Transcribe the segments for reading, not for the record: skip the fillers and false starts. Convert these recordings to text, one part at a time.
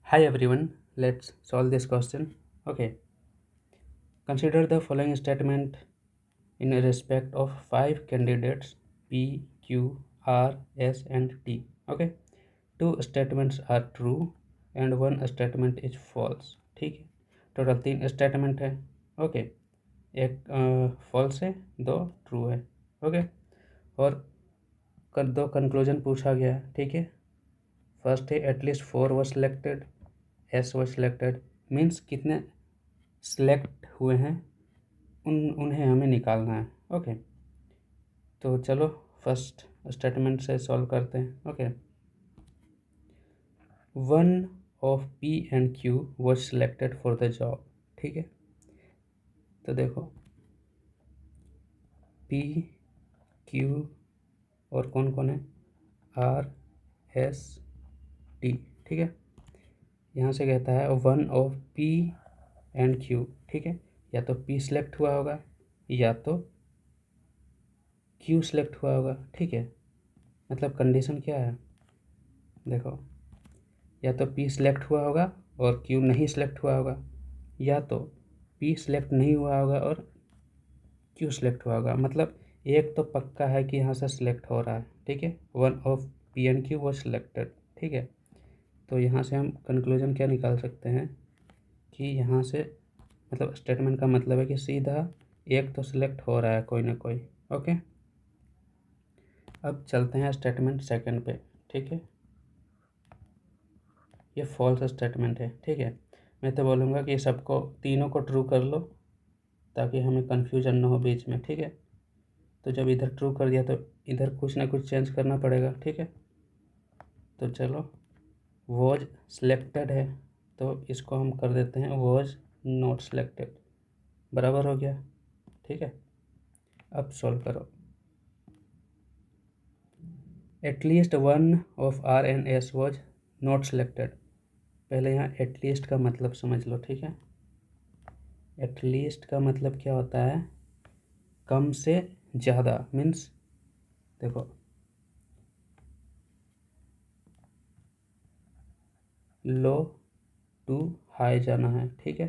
Hi everyone, let's solve this question. Okay, consider the following statement in respect of five candidates P, Q, R, S and T. Okay, two statements are true and one statement is false. ठीक है, total तीन statement है. Okay, एक false है, दो true है. Okay, और दो कंक्लूजन पूछा गया है. ठीक है, फर्स्ट है at least 4 was selected, S was selected, means कितने सिलेक्ट हुए हैं उन्हें हमें निकालना है. ओके, तो चलो फर्स्ट स्टेटमेंट से सॉल्व करते हैं. Okay, one of P and Q was selected for the job. ठीक है, तो देखो पी, क्यू और कौन कौन है, आर, एस, टी. ठीक है, यहाँ से कहता है one of P and Q. ठीक है, या तो पी सिलेक्ट हुआ होगा या तो क्यू सिलेक्ट हुआ होगा. ठीक है, मतलब कंडीशन क्या है, देखो या तो पी सिलेक्ट हुआ होगा और क्यू नहीं सिलेक्ट हुआ होगा, या तो पी सिलेक्ट नहीं हुआ होगा और क्यू सिलेक्ट हुआ होगा. मतलब एक तो पक्का है कि यहाँ से सिलेक्ट हो रहा है. ठीक है, one of P and Q वो सिलेक्टेड. ठीक है, तो यहाँ से हम कंक्लूजन क्या निकाल सकते हैं कि यहाँ से मतलब स्टेटमेंट का मतलब है कि सीधा एक तो सिलेक्ट हो रहा है कोई ना कोई. ओके, अब चलते हैं स्टेटमेंट सेकंड पे. ठीक है, ये फॉल्स स्टेटमेंट है. ठीक है, मैं तो बोलूँगा कि सबको तीनों को ट्रू कर लो ताकि हमें कन्फ्यूजन ना हो बीच में. ठीक है, तो जब इधर ट्रू कर दिया तो इधर कुछ ना कुछ चेंज करना पड़ेगा. ठीक है, तो चलो वॉज सिलेक्टेड है तो इसको हम कर देते हैं वॉज नॉट सिलेक्टेड. बराबर हो गया. ठीक है, अब सॉल्व करो. At least one of R and S was not selected. पहले यहाँ एटलीस्ट का मतलब समझ लो. ठीक है, एटलीस्ट का मतलब क्या होता है, कम से ज़्यादा. मीन्स देखो लो टू हाई जाना है. ठीक है,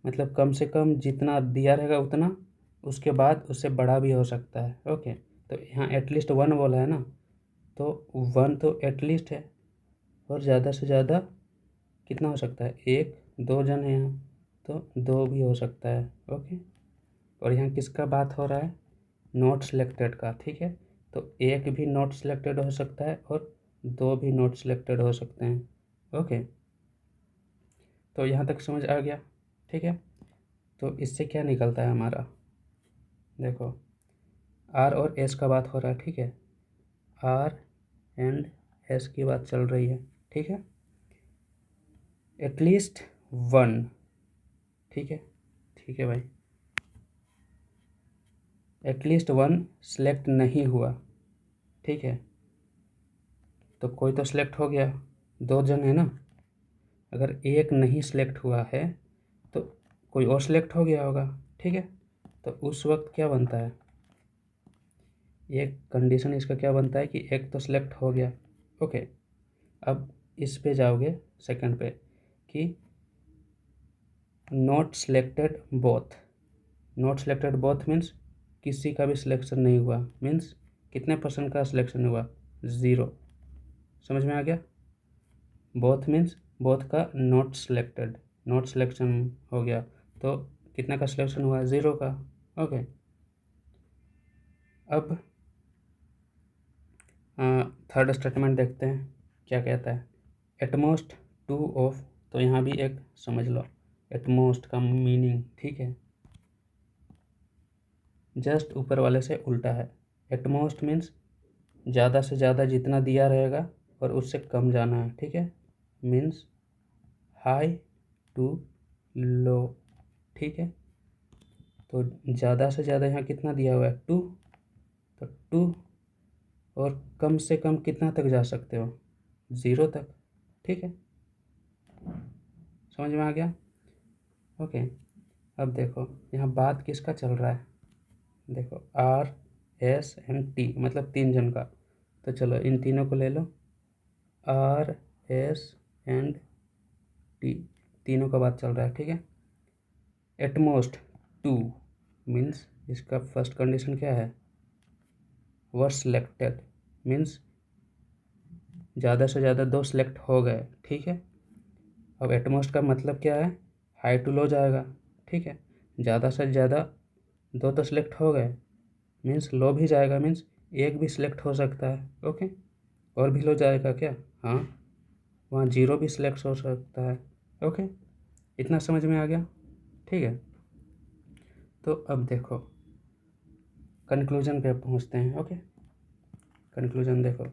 मतलब कम से कम जितना दिया रहेगा उतना, उसके बाद उससे बड़ा भी हो सकता है. ओके, तो यहाँ एटलीस्ट वन बोला है ना, तो वन तो एटलीस्ट है और ज़्यादा से ज़्यादा कितना हो सकता है, एक दो जन है यहाँ तो दो भी हो सकता है. ओके, और यहाँ किसका बात हो रहा है, नॉट सिलेक्टेड का. ठीक है, तो एक भी नॉट सिलेक्टेड हो सकता है और दो भी नॉट सिलेक्टेड हो सकते हैं. ओके, तो यहाँ तक समझ आ गया. ठीक है, तो इससे क्या निकलता है हमारा, देखो आर और एस का बात हो रहा है. ठीक है, आर एंड एस की बात चल रही है. ठीक है, एटलीस्ट वन. ठीक है, ठीक है भाई, एटलीस्ट वन सेलेक्ट नहीं हुआ. ठीक है, तो कोई तो सिलेक्ट हो गया, दो जन है ना. अगर एक नहीं सिलेक्ट हुआ है तो कोई और सिलेक्ट हो गया होगा. ठीक है, तो उस वक्त क्या बनता है, एक कंडीशन इसका क्या बनता है कि एक तो सिलेक्ट हो गया. ओके, अब इस पे जाओगे सेकंड पे कि not selected both. Not selected both means किसी का भी सिलेक्शन नहीं हुआ. मीन्स कितने परसेंट का सिलेक्शन हुआ, ज़ीरो. समझ में आ गया, बोथ मीन्स बोथ का नॉट सिलेक्टेड, नॉट सिलेक्शन हो गया तो कितना का सिलेक्शन हुआ, ज़ीरो का. ओके, अब थर्ड स्टेटमेंट देखते हैं क्या कहता है. एटमोस्ट टू ऑफ, तो यहाँ भी एक समझ लो एटमोस्ट का मीनिंग. ठीक है, जस्ट ऊपर वाले से उल्टा है. एटमोस्ट मीन्स ज़्यादा से ज़्यादा जितना दिया रहेगा और उससे कम जाना है. ठीक है, मीन्स हाई टू लो. ठीक है, तो ज़्यादा से ज़्यादा यहाँ कितना दिया हुआ है, टू. तो टू और कम से कम कितना तक जा सकते हो, ज़ीरो तक. ठीक है, समझ में आ गया. ओके, अब देखो यहाँ बात किसका चल रहा है, देखो आर, एस एंड टी, मतलब तीन जन का. तो चलो इन तीनों को ले लो. आर एस एंड टी, तीनों का बात चल रहा है, ठीक है। एटमोस्ट 2 मीन्स इसका फर्स्ट कंडीशन क्या है, वर सिलेक्टेड मीन्स ज़्यादा से ज़्यादा 2 सिलेक्ट हो गए, ठीक है। अब एटमोस्ट का मतलब क्या है, हाई टू लो जाएगा, ठीक है। ज़्यादा से ज़्यादा 2 तो सिलेक्ट हो गए, मीन्स लो भी जाएगा, मीन्स एक भी सिलेक्ट हो सकता है, ओके। और भी लो जाएगा क्या, हाँ, वहाँ 0 भी सिलेक्ट हो सकता है, ओके। इतना समझ में आ गया, ठीक है। तो अब देखो कंक्लूजन पे पहुँचते हैं, ओके। कंक्लूजन देखो,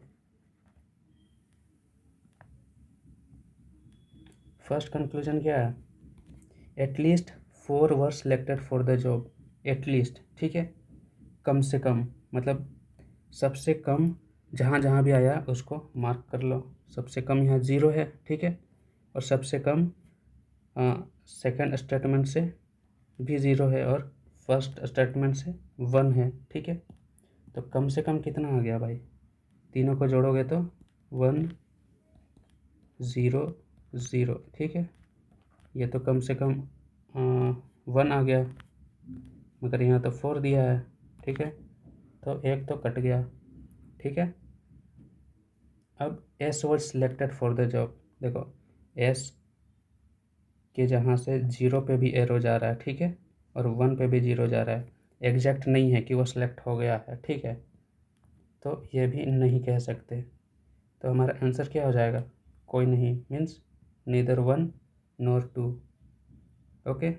फर्स्ट कंक्लूजन क्या है, at least 4 were selected for the job, at least, ठीक है। कम से कम मतलब सबसे कम जहाँ जहाँ भी आया उसको मार्क कर लो। सबसे कम यहाँ 0 है, ठीक है। और सबसे कम सेकंड स्टेटमेंट से भी 0 है और फर्स्ट स्टेटमेंट से 1 है, ठीक है। तो कम से कम कितना आ गया भाई, तीनों को जोड़ोगे तो 1 0 0, ठीक है। ये तो कम से कम 1 आ गया, मगर यहाँ तो 4 दिया है, ठीक है। तो एक तो कट गया, ठीक है। अब S was selected for the job, देखो एस के जहाँ से 0 पे भी एरो जा रहा है, ठीक है, और 1 पे भी 0 जा रहा है, एग्जैक्ट नहीं है कि वो सिलेक्ट हो गया है, ठीक है। तो ये भी नहीं कह सकते, तो हमारा आंसर क्या हो जाएगा, कोई नहीं, मीन्स नीदर 1 नॉर 2, ओके।